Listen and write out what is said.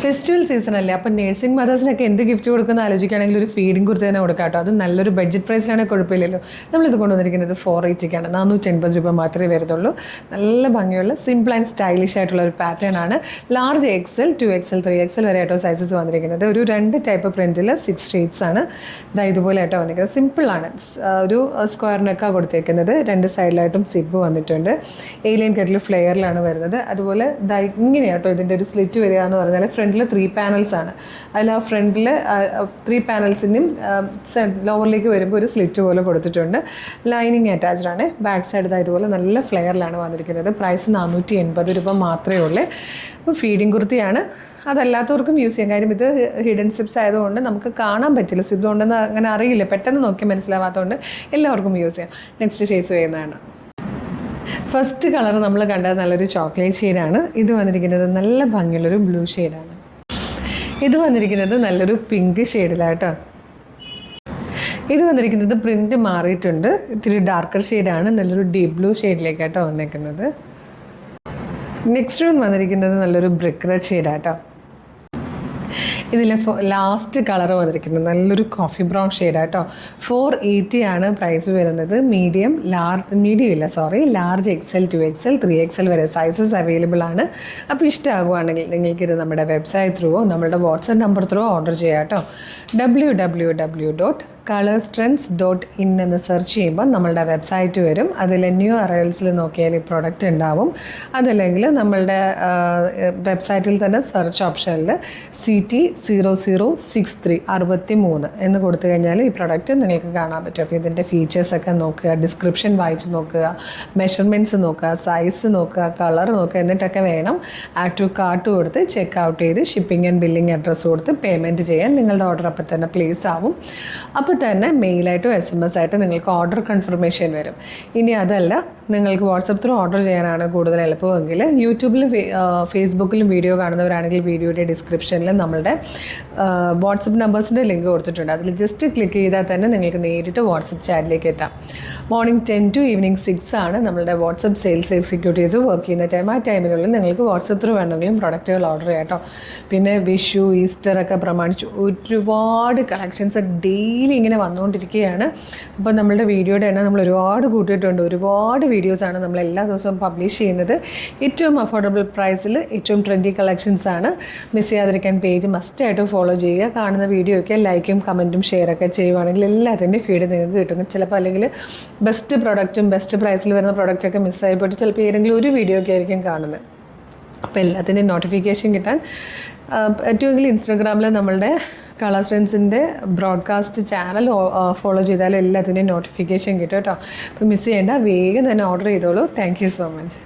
Festival season അല്ലേ, അപ്പം nursing മദേഴ്സിനൊക്കെ എന്ത് ഗിഫ്റ്റ് കൊടുക്കുന്ന ആലോചിക്കുകയാണെങ്കിൽ ഒരു ഫീഡിംഗ് കുർത്തി തന്നെ കൊടുക്കാം കേട്ടോ. അത് നല്ലൊരു ബഡ്ജറ്റ് പ്രൈസിലാണെങ്കിൽ കുഴപ്പമില്ലല്ലോ. നമ്മളിത് കൊണ്ടുവന്നിരിക്കുന്നത് 480ക്കാണ്, 480 രൂപ മാത്രമേ വരുന്നുള്ളൂ. നല്ല ഭംഗിയുള്ള സിമ്പിൾ ആൻഡ് സ്റ്റൈലിഷ് ആയിട്ടുള്ള ഒരു പാറ്റേൺ ആണ്. ലാർജ് XL, 2XL, 3XL വരെ ആയിട്ടോ സൈസസ് വന്നിരിക്കുന്നത്. ഒരു 2 ടൈപ്പ് പ്രിൻറ്റിൽ 6 ഷെയ്ഡ്സ് ആണ് ഇതുപോലെ ആയിട്ടോ വന്നിരിക്കുന്നത്. സിമ്പിളാണ്. ഒരു സ്ക്വയർ നെക്കാണ് കൊടുത്തേക്കുന്നത്. 2 സൈഡിലായിട്ടും സിബ് വന്നിട്ടുണ്ട്. ഏലിയൻ കട്ടിൽ ഫ്ലെയറിലാണ് വരുന്നത്. അതുപോലെ ഇങ്ങനെയാട്ടോ ഇതിൻ്റെ ഒരു സ്ലിറ്റ് വരിക എന്ന് പറഞ്ഞാൽ ഫ്രണ്ടിൽ 3 പാനൽസ് ആണ്. അതിൽ ആ ഫ്രണ്ടിൽ 3 പാനൽസിൻ്റെയും ലോവറിലേക്ക് വരുമ്പോൾ ഒരു സ്ലിറ്റ് പോലെ കൊടുത്തിട്ടുണ്ട്. ലൈനിങ് അറ്റാച്ച്ഡ് ആണ്. ബാക്ക് സൈഡ് ഇതുപോലെ നല്ല ഫ്ലെയറിലാണ് വന്നിരിക്കുന്നത്. പ്രൈസ് 480 രൂപ മാത്രമേ ഉള്ളൂ. അപ്പോൾ ഫീഡിങ് കുർത്തിയാണ്. അതല്ലാത്തവർക്കും യൂസ് ചെയ്യാം. കാര്യം ഇത് ഹിഡൻ സിബ്സ് ആയതുകൊണ്ട് നമുക്ക് കാണാൻ പറ്റില്ല. സിബ് ഉണ്ടെന്ന് അങ്ങനെ അറിയില്ല, പെട്ടെന്ന് നോക്കി മനസ്സിലാവാത്തതുകൊണ്ട് എല്ലാവർക്കും യൂസ് ചെയ്യാം. നെക്സ്റ്റ് ഷെയ്ഡ്സ് ചെയ്യുന്നതാണ്. ഫസ്റ്റ് കളർ നമ്മൾ കണ്ടത് നല്ലൊരു ചോക്ലേറ്റ് ഷെയ്ഡാണ്. ഇത് വന്നിരിക്കുന്നത് നല്ല ഭംഗിയുള്ളൊരു ബ്ലൂ ഷെയ്ഡാണ്. ഇത് വന്നിരിക്കുന്നത് നല്ലൊരു പിങ്ക് ഷെയ്ഡിലാട്ടോ. ഇത് വന്നിരിക്കുന്നത് പ്രിൻറ്റ് മാറിയിട്ടുണ്ട്. ഇത്തിരി ഡാർക്കർ ഷെയ്ഡാണ്. നല്ലൊരു ഡീപ് ബ്ലൂ ഷെയ്ഡിലേക്കാട്ടോ വന്നിരിക്കുന്നത്. നെക്സ്റ്റ് വൺ വന്നിരിക്കുന്നത് നല്ലൊരു ബ്രിക്ക് റെഡ് ഷെയ്ഡാട്ടോ. ഇതിൽ ലാസ്റ്റ് കളർ വന്നിരിക്കുന്നത് നല്ലൊരു കോഫി ബ്രൗൺ ഷെയ്ഡാട്ടോ. 480 ആണ് പ്രൈസ് വരുന്നത്. ലാർജ് XL, 2XL, 3XL വരെ സൈസസ് അവൈലബിൾ ആണ്. അപ്പോൾ ഇഷ്ടമാകുവാണെങ്കിൽ നിങ്ങൾക്കിത് നമ്മുടെ വെബ്സൈറ്റ് ത്രൂവോ നമ്മളുടെ വാട്സപ്പ് നമ്പർ ത്രൂവോ ഓർഡർ ചെയ്യാം കേട്ടോ. www.colorstrends.in എന്ന് സെർച്ച് ചെയ്യുമ്പോൾ നമ്മളുടെ വെബ്സൈറ്റ് വരും. അതിൽ ന്യൂ അറൈവൽസിൽ നോക്കിയാൽ ഈ പ്രൊഡക്റ്റ് ഉണ്ടാവും. അതല്ലെങ്കിൽ നമ്മളുടെ വെബ്സൈറ്റിൽ തന്നെ സെർച്ച് ഓപ്ഷനിൽ CT0063 എന്ന് കൊടുത്തു കഴിഞ്ഞാൽ ഈ പ്രൊഡക്റ്റ് നിങ്ങൾക്ക് കാണാൻ പറ്റും. അപ്പോൾ ഇതിൻ്റെ ഫീച്ചേഴ്സൊക്കെ നോക്കുക, ഡിസ്ക്രിപ്ഷൻ വായിച്ച് നോക്കുക, മെഷർമെൻറ്റ്സ് നോക്കുക, സൈസ് നോക്കുക, കളർ നോക്കുക. എന്നിട്ടൊക്കെ വേണം ആഡ് ടു കാർട്ട് കൊടുത്ത് ചെക്ക് ഔട്ട് ചെയ്ത് ഷിപ്പിംഗ് ആൻഡ് ബില്ലിംഗ് അഡ്രസ്സ് കൊടുത്ത് പേയ്മെൻറ്റ് ചെയ്യാൻ. നിങ്ങളുടെ ഓർഡർ അപ്പോൾ തന്നെ പ്ലേസ് ആവും. അപ്പോൾ തന്നെ മെയിലായിട്ടോ SMS ആയിട്ട് നിങ്ങൾക്ക് ഓർഡർ കൺഫർമേഷൻ വരും. ഇനി അതല്ല, നിങ്ങൾക്ക് വാട്സപ്പ് ത്രൂ ഓർഡർ ചെയ്യാനാണ് കൂടുതൽ എളുപ്പമെങ്കിൽ യൂട്യൂബിലും ഫേസ്ബുക്കിലും വീഡിയോ കാണുന്നവരാണെങ്കിൽ വീഡിയോയുടെ ഡിസ്ക്രിപ്ഷനിൽ നമ്മളുടെ വാട്സപ്പ് നമ്പേഴ്സിൻ്റെ ലിങ്ക് കൊടുത്തിട്ടുണ്ട്. അതിൽ ജസ്റ്റ് ക്ലിക്ക് ചെയ്താൽ തന്നെ നിങ്ങൾക്ക് നേരിട്ട് വാട്സപ്പ് ചാറ്റിലേക്ക് എത്താം. മോർണിംഗ് 10 to ഈവനിങ് 6 ആണ് നമ്മളുടെ വാട്സപ്പ് സെയിൽസ് എക്സിക്യൂട്ടീവ്സ് വർക്ക് ചെയ്യുന്ന ടൈം. ആ ടൈമിനുള്ളിൽ നിങ്ങൾക്ക് വാട്സപ്പ് ത്രൂ വേണമെങ്കിലും പ്രൊഡക്റ്റുകൾ ഓർഡർ ചെയ്യാം കേട്ടോ. പിന്നെ വിഷു, ഈസ്റ്റർ ഒക്കെ പ്രമാണിച്ച് ഒരുപാട് കളക്ഷൻസ് ഡെയിലി ഇങ്ങനെ വന്നുകൊണ്ടിരിക്കുകയാണ്. അപ്പോൾ നമ്മളുടെ വീഡിയോയുടെ എണ്ണം നമ്മൾ ഒരുപാട് കൂട്ടിയിട്ടുണ്ട്. ഒരുപാട് വീഡിയോസാണ് നമ്മൾ എല്ലാ ദിവസവും പബ്ലിഷ് ചെയ്യുന്നത്. ഏറ്റവും അഫോർഡബിൾ പ്രൈസിൽ ഏറ്റവും ട്രെൻഡി കളക്ഷൻസ് ആണ്. മിസ് ചെയ്യാതിരിക്കാൻ പേജ് മസ്റ്റായിട്ട് ഫോളോ ചെയ്യുക. കാണുന്ന വീഡിയോയ്ക്ക് ലൈക്കും കമൻറ്റും ഷെയറൊക്കെ ചെയ്യുവാണെങ്കിൽ എല്ലാത്തിൻ്റെ ഫീഡ് നിങ്ങൾക്ക് കിട്ടും. ചിലപ്പോൾ അല്ലെങ്കിൽ ബെസ്റ്റ് പ്രൊഡക്റ്റും ബെസ്റ്റ് പ്രൈസിൽ വരുന്ന പ്രൊഡക്റ്റൊക്കെ മിസ്സായി പോയിട്ട് ചിലപ്പോൾ ഏതെങ്കിലും ഒരു വീഡിയോയ്ക്ക് ആയിരിക്കും കാണുന്നത്. അപ്പോൾ എല്ലാത്തിൻ്റെയും നോട്ടിഫിക്കേഷൻ കിട്ടാൻ പറ്റുമെങ്കിൽ ഇൻസ്റ്റാഗ്രാമിൽ നമ്മളുടെ കളേഴ്സ് ട്രെൻഡ്സിൻ്റെ ബ്രോഡ്കാസ്റ്റ് ചാനൽ ഫോളോ ചെയ്താലും എല്ലാത്തിൻ്റെയും നോട്ടിഫിക്കേഷൻ കിട്ടും കേട്ടോ. അപ്പോൾ മിസ് ചെയ്യേണ്ട, വേഗം തന്നെ ഓർഡർ ചെയ്തോളൂ. Thank you so much.